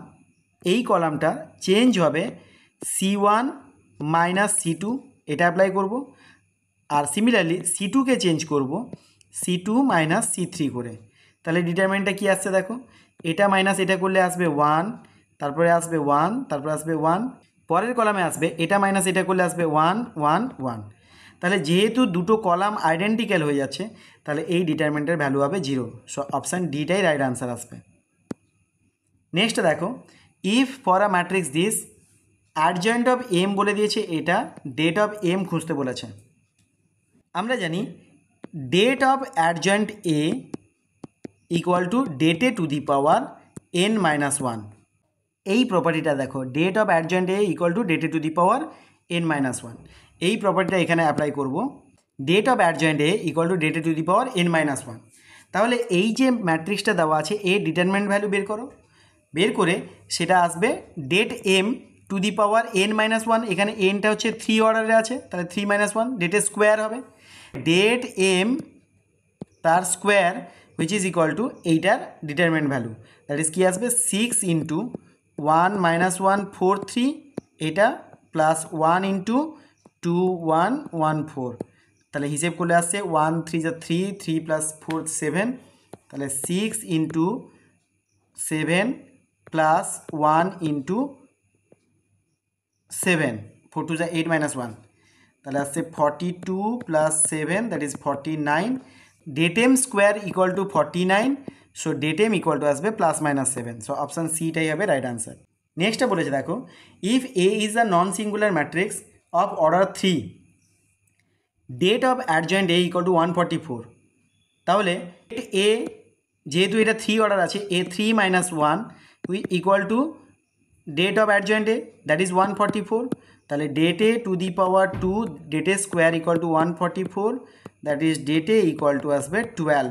এই কলামটা চেঞ্জ হবে C1 মাইনাস C2, এটা অ্যাপ্লাই করব। আর সিমিলারলি C2কে চেঞ্জ করব C2 মাইনাস C3 করে। তাহলে ডিটারমিনেন্টটা কী আসছে দেখো, এটা মাইনাস এটা করলে আসবে 1, তারপরে আসবে 1, তারপরে আসবে 1, পরের কলামে আসবে এটা মাইনাস এটা করলে আসবে 1 1 1। তাহলে যেহেতু দুটো কলাম আইডেন্টিক্যাল হয়ে যাচ্ছে, তাহলে এই ডিটারমিনেন্টের ভ্যালু হবে 0। সো অপশান ডিটাই রাইট আনসার আসবে। নেক্সট দেখো, if for a matrix this adjoint of M বলে দিয়েছে, এটা ডেট অফ এম খুঁজতে বলেছে। আমরা জানি det of adjoint A equal to det A to the power n-1। এই প্রপার্টিটা দেখো, det of adjoint A equal to det A to the power n-1। এই প্রপার্টিটা এখানে অ্যাপ্লাই করব, det of adjoint A equal to det A to the power n-1। তাহলে এই যে ম্যাট্রিক্সটা দেওয়া আছে, এ ডিটারমিনেন্ট ভ্যালু বের করো, বের করে সেটা আসবে det M to the power n-1। এখানে এনটা হচ্ছে 3 অর্ডারে আছে, তাহলে 3-1 ডেটের স্কোয়ার হবে, ডেট এম তার square which is equal two এইটার ডিটারমিনেন্ট ভ্যালু, দ্যাট ইজ কি আসবে 6 ইন্টু 1 - 1 4 3, এটা প্লাস 1 ইন্টু 2 1 1 4। তাহলে হিসেব করলে আসছে 1 3 যা 3, 3 প্লাস 4 7, তাহলে 6 ইন্টু 7 প্লাস 1 ইন্টু 7, 4 2 যা 8 - 1, তাহলে আসছে 42 plus 7, that is 49। Det M square equal to 49, so det M equal to আসবে +-7। সো অপশান সিটাই হবে রাইট আনসার। নেক্সটটা বলেছে দেখো, if A is a non singular matrix of order 3, det of adjoint A equal to 144। তাহলে এ যেহেতু এটা 3 অর্ডার আছে, A 3 - 1 equal to det of adjoint A, that is 144। তাহলে det A to the power 2 det A square equal to 144, that is det A equal to আসবে 12।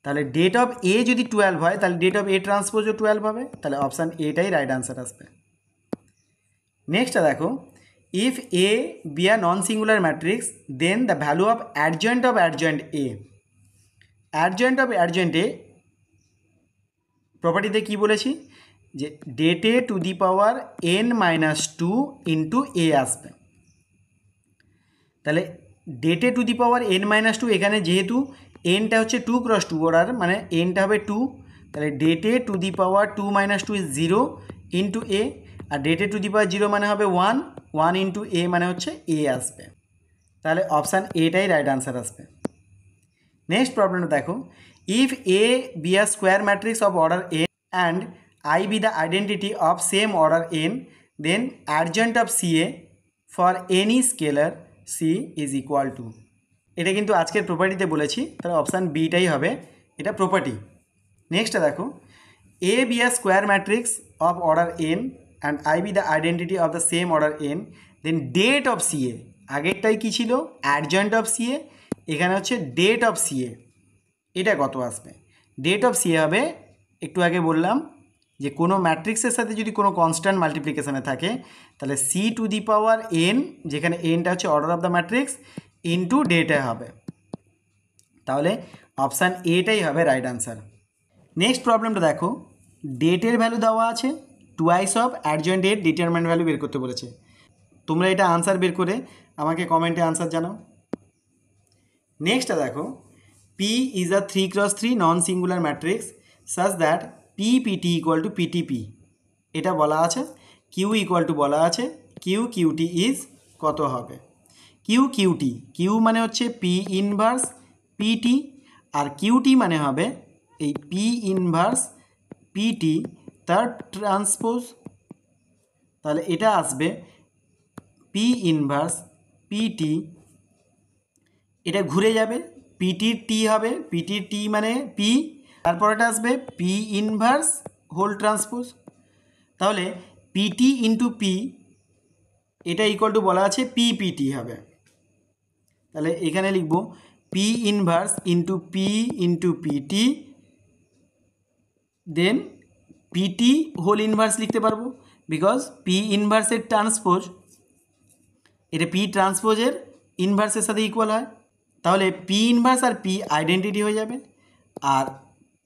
তাহলে ডেট অফ এ যদি 12 হয়, তাহলে ডেট অফ এ ট্রান্সপোজও 12 হবে, তাহলে অপশান এটাই রাইট আনসার আসবে। নেক্সটটা দেখো, if A be a non singular matrix then the value of adjoint A. Adjoint of adjoint A প্রপার্টিতে কী বলেছি, যে ডেটে to the power n-2 into এ আসবে। তাহলে det A to the power n-2, এখানে যেহেতু এনটা হচ্ছে 2 × 2 অর্ডার, মানে এনটা হবে 2, তাহলে det A to the power 2 - 2 is 0 into A, আর ডেটে টু দি পাওয়ার 0 মানে হবে 1 1 ইন্টু এ মানে হচ্ছে এ আসবে। তাহলে অপশান এটাই রাইট আনসার আসবে। নেক্সট প্রবলেমটা দেখো, if A be a square matrix of order n and I be the identity of same order n, then adjoint of CA for any scalar C is equal to। এটা কিন্তু আজকের প্রপার্টিতে বলেছি, তাহলে অপশান বিটাই হবে এটা প্রপার্টি। নেক্সটটা দেখো, A be a square matrix of order n and I be the identity of the same order n, then det of C A, আগেরটাই কী ছিল অ্যাডজয়েন্ট অফ সিএ, এখানে হচ্ছে ডেট অফ সিএ, এটা কত আসবে? ডেট অফ সিএ হবে, একটু আগে বললাম যে কোনো ম্যাট্রিক্সের সাথে যদি কোনো কনস্ট্যান্ট মাল্টিপ্লিকেশানে থাকে, তাহলে C to the power n, যেখানে এনটা হচ্ছে order of the matrix, into det A হবে, তাহলে অপশান এটাই হবে রাইট আনসার। নেক্সট প্রবলেমটা দেখো, ডেটের ভ্যালু দেওয়া আছে, twice of adjoint det determinant value বের করতে বলেছে। তোমরা এটা আনসার বের করে আমাকে কমেন্টে আনসার জানাও। নেক্সটটা দেখো, P is a 3 × 3 non singular matrix such that PPT equal to PTP, এটা বলা আছে। কিউ ইকুয়াল টু বলা আছে QQT ইজ কত হবে? QQT, কিউ মানে হচ্ছে P ইনভার্স PT, আর QT মানে হবে এই P ইনভার্স PT তার ট্রান্সপোজ, তাহলে এটা আসবে P ইনভার্স PT, এটা ঘুরে যাবে, PTর T হবে, PTর T মানে P, তারপর এটা আসবে P ইনভার্স হোল ট্রান্সপোজ, তাহলে PT ইন্টু P এটা ইকুয়াল টু বলা আছে PPT হবে। তাহলে এখানে লিখব P inverse into P into PT, দেন PT হোল ইনভার্স লিখতে পারবো, বিকজ P ইনভার্সের ট্রান্সপোজ, এটা P ট্রান্সপোজের ইনভার্সের সাথে ইকুয়াল হয়, তাহলে P ইনভার্স আর P আইডেন্টিটি হয়ে যাবে, আর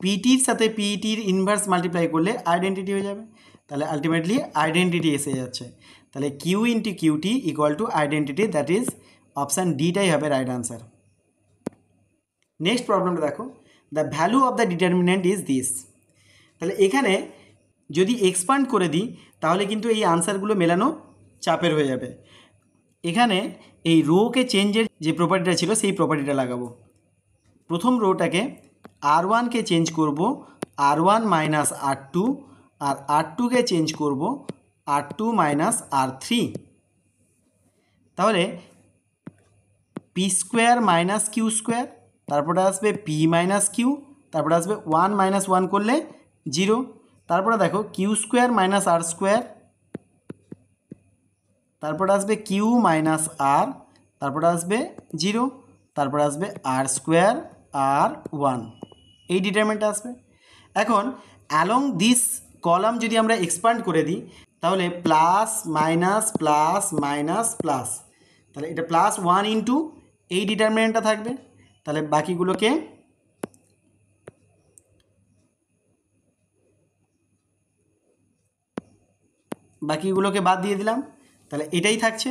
পিটির সাথে পিটির ইনভার্স মাল্টিপ্লাই করলে আইডেন্টিটি হয়ে যাবে। তাহলে আলটিমেটলি আইডেন্টিটি এসে যাচ্ছে। তাহলে Q into cutie equal to identity, that is option ডিটাই হবে রাইট আনসার। নেক্সট প্রবলেমটা দেখো, the value of the determinant is this. তাহলে এখানে যদি এক্সপান্ড করে দিই তাহলে কিন্তু এই আনসারগুলো মেলানো চাপের হয়ে যাবে। এখানে এই রোকে চেঞ্জের যে প্রপার্টিটা ছিল সেই প্রপার্টিটা লাগাবো। প্রথম রোটাকে R1কে চেঞ্জ করব R1 মাইনাস R2, আর R2কে চেঞ্জ করব R2 মাইনাস R3। তাহলে P square minus Q square, তারপরে আসবে পি মাইনাস কিউ, তারপরে আসবে 1 মাইনাস 1 করলে 0, তারপরে দেখো কিউ স্কোয়ার মাইনাস আর স্কোয়ার, তারপরে আসবে কিউ মাইনাস আর, তারপরে আসবে 0, তারপরে আসবে আর স্কোয়ার আর 1, এই ডিটারমিনেন্টটা আসবে। এখন অ্যালং দিস কলাম যদি আমরা এক্সপান্ড করে দিই তাহলে plus minus plus minus plus, তাহলে এটা প্লাস 1 ইন্টু এই ডিটারমিনেন্টটা থাকবে। তাহলে বাকিগুলোকে বাদ দিয়ে দিলাম, তাহলে এটাই থাকছে।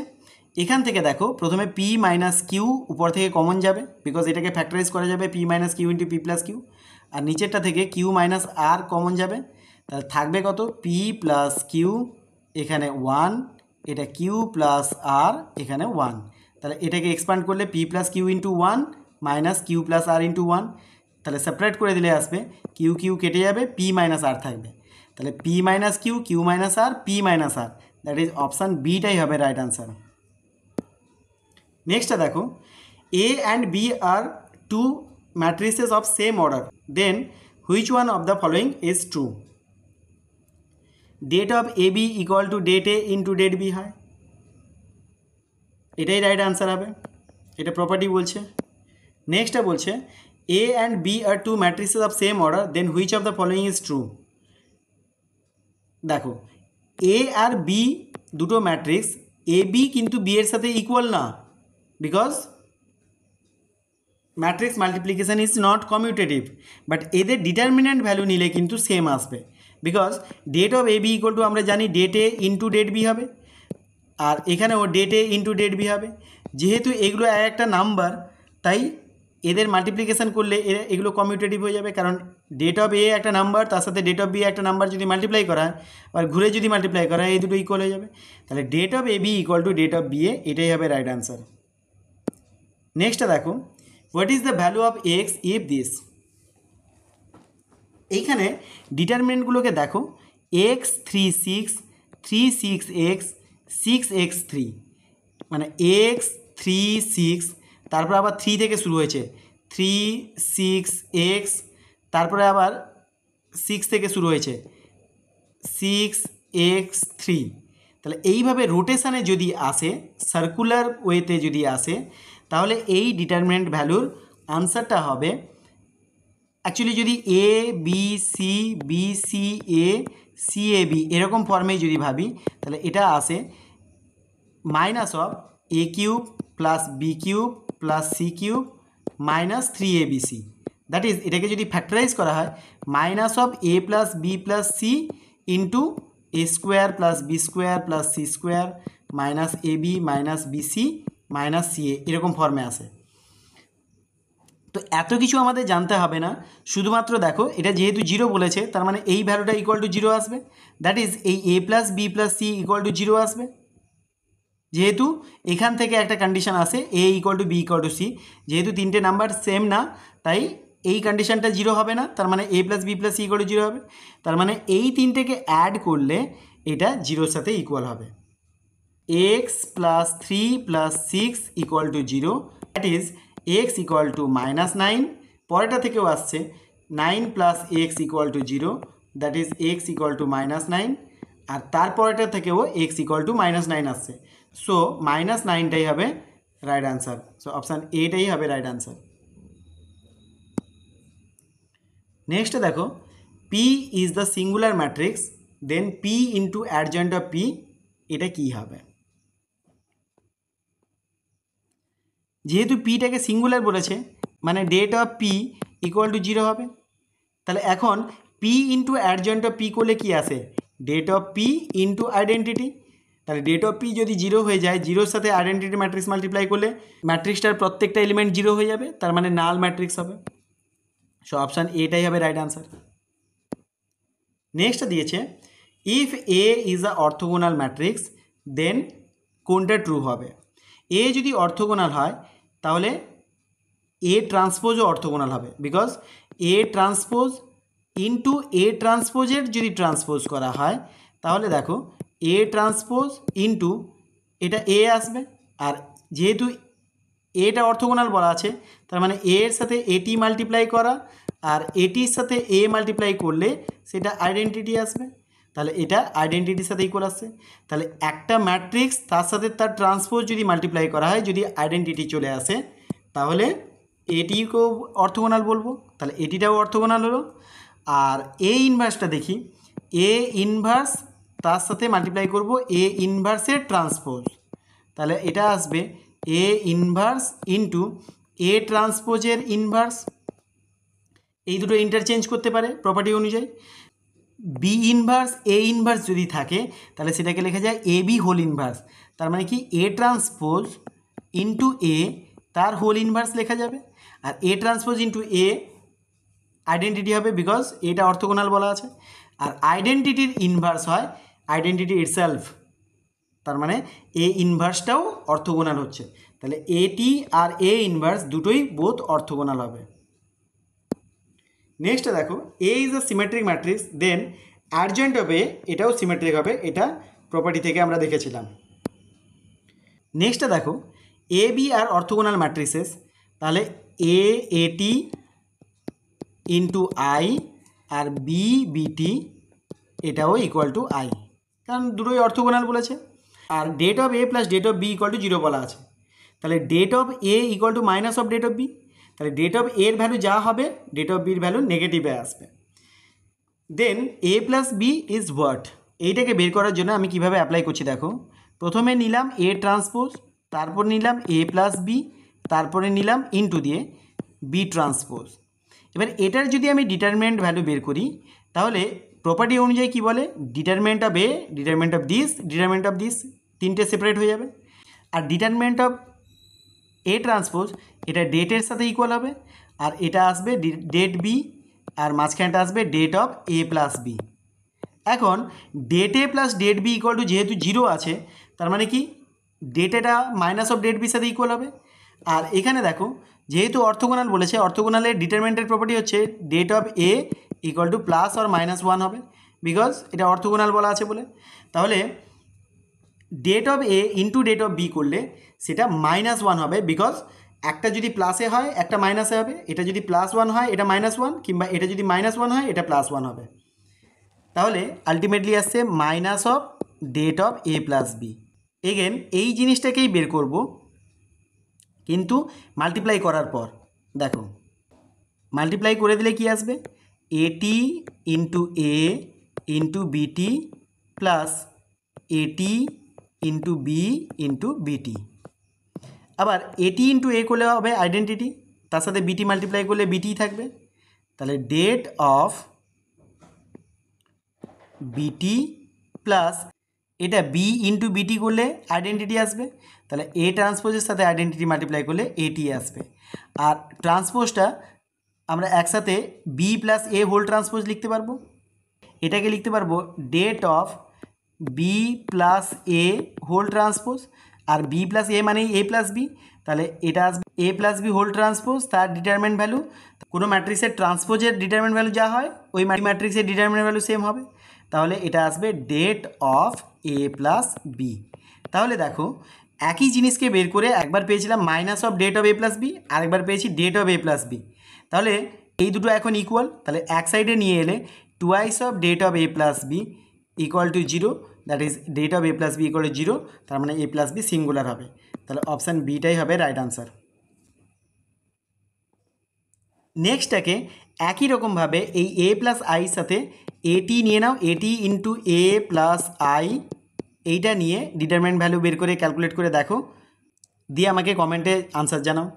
এখান থেকে দেখো প্রথমে পি মাইনাস কিউ উপর থেকে কমন যাবে, বিকজ এটাকে ফ্যাক্টরাইজ করা যাবে P minus Q into P plus Q, আর নিচেরটা থেকে কিউ মাইনাস আর কমন যাবে, তাহলে থাকবে কত পি প্লাস কিউ, এখানে 1, এটা কিউ প্লাস আর, এখানে 1, তাহলে এটাকে এক্সপান্ড করলে P plus Q into 1 minus Q plus R into 1, তাহলে সেপারেট করে দিলে আসবে কিউ কিউ কেটে যাবে, পি মাইনাস আর থাকবে, তাহলে P minus Q, Q minus R, P minus R, that is option বিটাই হবে রাইট আনসার। নেক্সটটা দেখো, A and B are two matrices of same order, then which one of the following is true. Det of A B equal to det A into det B হয়, এটাই রাইট আনসার হবে, এটা প্রপার্টি বলছে। নেক্সটটা বলছে A and B are two matrices of same order, then which of the following is true. দেখো এ আর বি দুটো ম্যাট্রিক্স, এ বি কিন্তু বি এর সাথে ইকুয়াল না, because matrix multiplication is not commutative, but এদের ডিটারমিনেন্ট ভ্যালু নিলে কিন্তু সেম আসবে, because det of A B equal to আমরা জানি det A into det B হবে, আর এখানেও det A into det B হবে। যেহেতু এগুলো একটা নাম্বার তাই এদের মাল্টিপ্লিকেশান করলে এগুলো কমিউটেটিভ হয়ে যাবে, কারণ ডেট অফ এ একটা নাম্বার তার সাথে ডেট অফ বি একটা নাম্বার যদি মাল্টিপ্লাই করা হয় আর ঘুরে যদি মাল্টিপ্লাই করা হয় এই দুটো ইকুয়াল হয়ে যাবে, তাহলে date of A B equal to det of B A, এটাই হবে রাইট আনসার। নেক্সটটা দেখো, what is the value of X if this. এইখানে ডিটারমিনেন্টগুলোকে দেখো, এক্স 3 6, 3 6 এক্স, 6 এক্স 3, মানে এক্স 3 6, তারপরে আবার 3 থেকে শুরু হয়েছে 3 6 এক্স, তারপরে আবার 6 থেকে শুরু হয়েছে 6 এক্স 3, তাহলে এইভাবে রোটেশানে যদি আসে, সার্কুলার ওয়েতে যদি আসে, তাহলে এই ডিটারমিনেন্ট ভ্যালুর আনসারটা হবে অ্যাকচুয়ালি যদি A B C, B C A, C A B এরকম ফর্মেই যদি ভাবি তাহলে এটা আসে minus of A cube plus B cube plus C cube minus 3abc, that is এটাকে যদি ফ্যাক্টরাইজ করা হয় minus of A plus B plus C into A square plus B square plus C square minus A B minus B C minus C A, এরকম ফর্মে আসে। তো এত কিছু আমাদের জানতে হবে না, শুধুমাত্র দেখো এটা যেহেতু 0 বলেছে তার মানে এই ভ্যালুটা ইকুয়াল টু 0 আসবে, দ্যাট ইজ এই A plus B plus C equal to 0 আসবে। যেহেতু এখান থেকে একটা কন্ডিশন আসে A equal to B equal to C, যেহেতু তিনটে নাম্বার সেম না তাই এই কন্ডিশনটা 0 হবে না, তার মানে A plus B plus C equal to 0 হবে, তার মানে এই তিনটেকে অ্যাড করলে এটা 0-র সাথে ইকুয়াল হবে। X plus 3 plus 6 equal to 0, that is x equal to -9, পরেরটা থেকেও আসছে 9 plus x equal to 0, that is x equal to -9, আর তারপরেটা থেকেও এক্স ইকুয়াল টু -9 আসছে, সো -9টাই হবে রাইট আনসার, সো অপশান এটাই হবে রাইট আনসার। নেক্সট দেখো, P is the singular matrix, then P into adjoint of P, এটা কী হবে। যেহেতু পিটাকে সিঙ্গুলার বলেছে মানে det of P equal to 0 হবে, তাহলে এখন P into adjoint of P করলে কী আসে, det of P into identity. তাহলে ডেট অফ পি যদি 0 হয়ে যায়, 0-র সাথে আইডেন্টিটি ম্যাট্রিক্স মাল্টিপ্লাই করলে ম্যাট্রিক্সটার প্রত্যেকটা এলিমেন্ট 0 হয়ে যাবে, তার মানে নাল ম্যাট্রিক্স হবে। সো অপশান এটাই হবে রাইট আনসার। নেক্সট দিয়েছে if A is a orthogonal matrix then কোনটা ট্রু হবে। এ যদি অর্থোগোনাল হয় তাহলে এ ট্রান্সপোজও অর্থোগোনাল হবে, because A transpose into A ট্রান্সপোজের যদি ট্রান্সপোজ করা হয় তাহলে দেখো এ ট্রান্সপোজ ইন্টু এটা এ আসবে, আর যেহেতু এটা অর্থোগোনাল বলা আছে তার মানে এ এর সাথে এটি মাল্টিপ্লাই করা আর এটির সাথে এ মাল্টিপ্লাই করলে সেটা আইডেন্টিটি আসবে, তাহলে এটা আইডেন্টিটির সাথে ইকুয়াল আসছে। তাহলে একটা ম্যাট্রিক্স তার সাথে তার ট্রান্সপোজ যদি মাল্টিপ্লাই করা হয়, যদি আইডেন্টিটি চলে আসে তাহলে এটিকেও অর্থোগোনাল বলবো, তাহলে এটিটাও অর্থোগোনাল হলো। আর এ ইনভার্সটা দেখি, এ ইনভার্স তার সাথে মাল্টিপ্লাই করব এ ইনভার্সের ট্রান্সপোজ, তাহলে এটা আসবে A inverse into A ট্রান্সপোজের inverse. এই দুটো ইন্টারচেঞ্জ করতে পারে প্রপার্টি অনুযায়ী। বি ইনভার্স এ ইনভার্স যদি থাকে তাহলে সেটাকে লেখা যায় এ বি হোল ইনভার্স, তার মানে কি এ ট্রান্সপোজ ইন্টু এ তার হোল ইনভার্স লেখা যাবে, আর A transpose into A identity হবে বিকজ এটা অর্থোগোনাল বলা আছে, আর আইডেন্টিটির ইনভার্স হয় আইডেন্টিটি ইটসেলফ, তার মানে এ ইনভার্সটাও অর্থোগোনাল হচ্ছে, তাহলে এটি আর এ ইনভার্স দুটোই বোথ অর্থোগোনাল হবে। নেক্সট দেখো A is a symmetric matrix then adjoint of A, এটাও সিমেট্রিক হবে, এটা প্রপার্টি থেকে আমরা দেখেছিলাম। নেক্সটটা দেখো এ বি আর অর্থোগোনাল ম্যাট্রিক্সেস, তাহলে এ এটি ইন্টু আই আর বি বিটি এটাও ইকুয়াল টু আই, কারণ দুটোই অর্থোগোনাল বলেছে। আর det of A plus det of B equal to 0 বলা আছে, তাহলে date of A equal to minus of det of B, তাহলে ডেট অফ এর ভ্যালু যা হবে ডেট অফ বির ভ্যালু নেগেটিভে আসবে। Then A plus B is what, এইটাকে বের করার জন্য আমি কিভাবে অ্যাপ্লাই করছি দেখো, প্রথমে নিলাম এ ট্রান্সপোজ, তারপর নিলাম এ প্লাস বি, তারপরে নিলাম ইনটু দিয়ে বি ট্রান্সপোজ। এবার এটার যদি আমি ডিটারমিনেন্ট ভ্যালু বের করি তাহলে প্রপার্টি অনুযায়ী কি বলে, determinant of A, determinant of this তিনটে সেপারেট হয়ে যাবে, আর ডিটারমিনেন্ট অফ এ ট্রান্সপোজ এটা ডেটের সাথে ইকুয়াল হবে, আর এটা আসবে ডেট বি, আর মাঝখানটা আসবে det of A plus B. এখন det A plus det B equal to যেহেতু 0 আছে তার মানে কি ডেট এটা মাইনাস অফ ডেট বির সাথে ইকুয়াল হবে, আর এখানে দেখো যেহেতু অর্থোগোনাল বলেছে অর্থোগোনালের ডিটারমিনেন্টের প্রপার্টি হচ্ছে det of A equal to plus or -1 হবে, বিকজ এটা অর্থোগোনাল বলা আছে বলে। তাহলে date of A into det of B করলে সেটা -1 হবে, বিকজ একটা যদি প্লাসে হয় একটা মাইনাসে হবে, এটা যদি +1 হয় এটা -1, কিংবা এটা যদি -1 হয় এটা +1 হবে, তাহলে আলটিমেটলি আসছে minus of det of A plus B. Again এই জিনিসটাকেই বের করব কিন্তু মাল্টিপ্লাই করার পর, দেখো মাল্টিপ্লাই করে দিলে কি আসবে, এটি ইন্টু এ ইন্টু বিটি প্লাস এটি ইন্টু বি ইন্টু বিটি। আবার এটি ইন্টু এ করলে হবে আইডেন্টিটি, তার সাথে বিটি মাল্টিপ্লাই করলে বিটি থাকবে, তাহলে ডেট অফ বিটি প্লাস এটা বি ইন্টু বিটি করলে আইডেন্টিটি আসবে, তাহলে এ ট্রান্সপোজের সাথে আইডেন্টিটি মাল্টিপ্লাই করলে এটি আসবে, আর ট্রান্সপোজটা আমরা একসাথে B plus A whole transpose লিখতে পারবো, এটাকে লিখতে পারবো det of B plus A whole transpose, আর বি প্লাস এ মানেই এ প্লাস বি, তাহলে এটা আসবে A plus B whole transpose তার ডিটারমিনেন্ট ভ্যালু, কোনো ম্যাট্রিক্সের ট্রান্সপোজের ডিটারমিনেন্ট ভ্যালু যা হয় ওই ম্যাট্রিক্সের ডিটারমিনেন্ট ভ্যালু সেম হবে, তাহলে এটা আসবে det of A plus B. তাহলে দেখো একই জিনিসকে বের করে একবার পেয়েছিলাম minus of det of A plus B, আরেকবার পেয়েছি det of A plus B, তাহলে এই দুটো এখন ইকুয়াল, তাহলে এক সাইডে নিয়ে এলে twice of det of A plus B equal to 0, that is det of A plus B equal to 0, তার মানে এ প্লাস বি সিঙ্গুলার হবে, তাহলে অপশান বিটাই হবে রাইট আনসার। নেক্সটটাকে একই রকমভাবে এই এ প্লাস আইর সাথে এটি নিয়ে নাও, এটি ইন্টু এ প্লাস আই, এইটা নিয়ে ডিটারমিনেন্ট ভ্যালু বের করে ক্যালকুলেট করে দেখো, দিয়ে আমাকে কমেন্টে আনসার জানাও।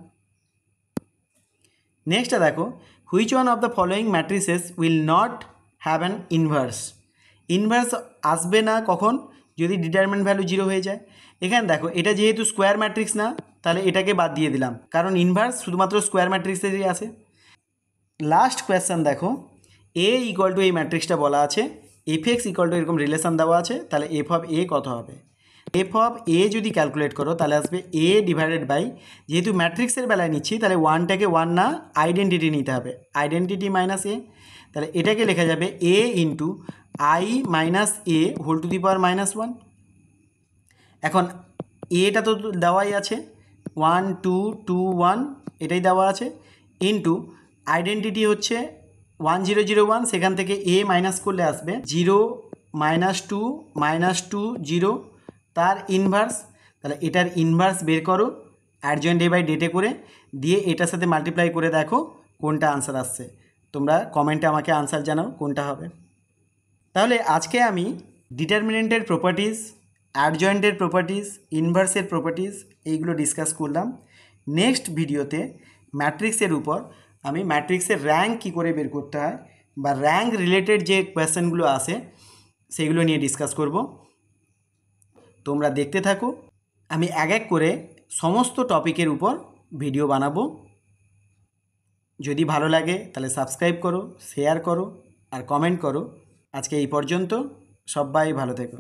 নেক্সটটা দেখো which one of the following matrices will not have an inverse, inverse আসবে না কখন, যদি ডিটারমিনেন্ট ভ্যালু 0 হয়ে যায়। এখানে দেখো এটা যেহেতু স্কোয়ার ম্যাট্রিক্স না, তাহলে এটাকে বাদ দিয়ে দিলাম, কারণ ইনভার্স শুধুমাত্র স্কোয়ার ম্যাট্রিক্সেরই আসে। লাস্ট কোয়েশ্চেন দেখো, এ ইকুয়াল টু এই ম্যাট্রিক্সটা বলা আছে, এফ এক্স ইকুয়াল টু এরকম রিলেশন দেওয়া আছে, তাহলে এফ অফ এ কত হবে? এফ অফ এ যদি ক্যালকুলেট করো তাহলে আসবে এ ডিভাইডেড বাই, যেহেতু ম্যাট্রিক্সের বেলায় নিচ্ছি তাহলে ওয়ানটাকে ওয়ান না আইডেন্টিটি নিতে হবে, আইডেন্টিটি মাইনাস এ, তাহলে এটাকে লেখা যাবে A into I minus A whole to the power -1। এখন এটা তো দেওয়াই আছে 1 2 2 1, এটাই দেওয়া আছে, ইন্টু আইডেন্টিটি হচ্ছে 1001, সেখান থেকে এ মাইনাস করলে আসবে 0 -2 -2 0, তার ইনভার্স, তাহলে এটার ইনভার্স বের করো অ্যাডজয়েন্ট ডে বাই ডেটে করে, দিয়ে এটার সাথে মাল্টিপ্লাই করে দেখো কোনটা আনসার আসছে। তোমরা কমেন্টে আমাকে আনসার জানাও কোনটা হবে। তাহলে আজকে আমি ডিটারমিনেন্টের প্রপার্টিজ, অ্যাডজয়েন্টের প্রপার্টিজ, ইনভার্সের প্রপার্টিজ এইগুলো ডিসকাস করলাম। নেক্সট ভিডিওতে ম্যাট্রিক্সের উপর আমি ম্যাট্রিক্সের র্যাঙ্ক কী করে বের করতে হয় বা র্যাঙ্ক রিলেটেড যে কোয়েশ্চেনগুলো আসে সেগুলো নিয়ে ডিসকাস করব। তোমরা দেখতে থাকো, আমি এক এক করে সমস্ত টপিকের উপর ভিডিও বানাবো। যদি ভালো লাগে তাহলে সাবস্ক্রাইব করো, শেয়ার করো আর কমেন্ট করো। আজকে এই পর্যন্ত, সবাই ভালো থেকো।